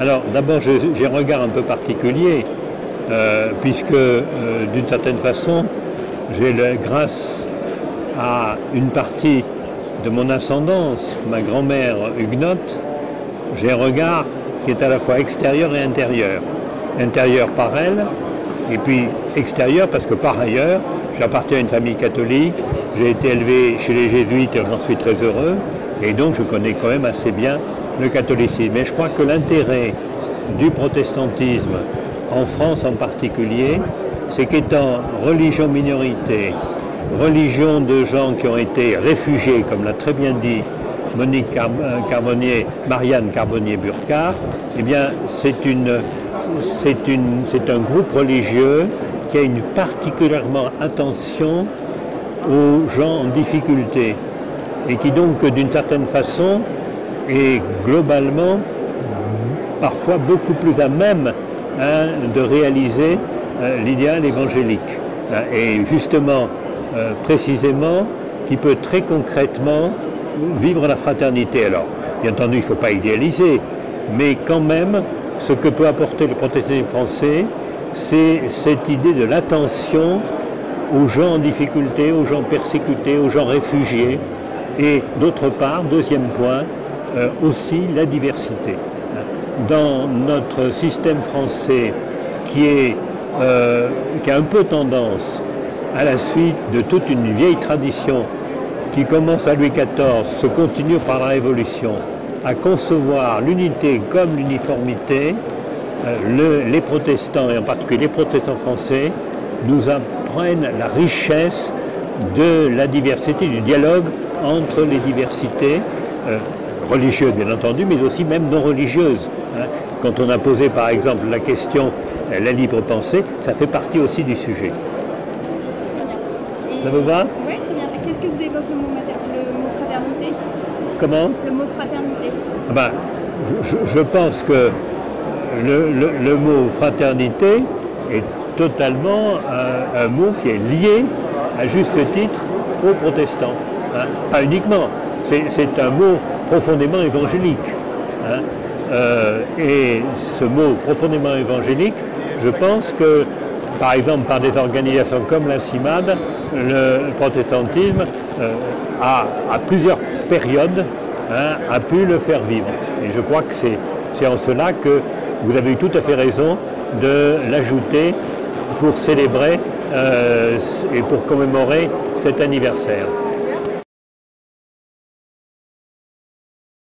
Alors d'abord j'ai un regard un peu particulier, puisque d'une certaine façon, grâce à une partie de mon ascendance, ma grand-mère huguenote, j'ai un regard qui est à la fois extérieur et intérieur. Intérieur par elle, et puis extérieur parce que par ailleurs, j'appartiens à une famille catholique, j'ai été élevé chez les jésuites et j'en suis très heureux, et donc je connais quand même assez bien le catholicisme. Et je crois que l'intérêt du protestantisme, en France en particulier, c'est qu'étant religion minorité, religion de gens qui ont été réfugiés, comme l'a très bien dit Marianne Carbonnier-Burcard, eh bien c'est un groupe religieux qui a une particulièrement attention aux gens en difficulté et qui donc d'une certaine façon est globalement parfois beaucoup plus à même de réaliser l'idéal évangélique et justement précisément qui peut très concrètement vivre la fraternité. Alors bien entendu il ne faut pas idéaliser, mais quand même ce que peut apporter le protestantisme français, c'est cette idée de l'attention aux gens en difficulté, aux gens persécutés, aux gens réfugiés, et d'autre part, deuxième point, aussi la diversité. Dans notre système français qui a un peu tendance à la suite de toute une vieille tradition qui commence à Louis XIV, se continue par la Révolution, à concevoir l'unité comme l'uniformité, les protestants, et en particulier les protestants français, nous apprennent la richesse de la diversité, du dialogue entre les diversités religieuses, bien entendu, mais aussi même non religieuses. Quand on a posé par exemple la question la libre pensée, ça fait partie aussi du sujet. Ça vous va? Oui, très bien. Qu'est-ce que vous évoque le mot fraternité? Comment? Le mot fraternité. Ah ben, je pense que le mot fraternité est totalement un mot qui est lié à juste titre aux protestants. Pas uniquement, c'est un mot profondément évangélique. Et ce mot profondément évangélique, je pense que, par exemple, par des organisations comme la CIMAD, le protestantisme à plusieurs périodes a pu le faire vivre. Et je crois que c'est en cela que vous avez eu tout à fait raison de l'ajouter pour célébrer et pour commémorer cet anniversaire.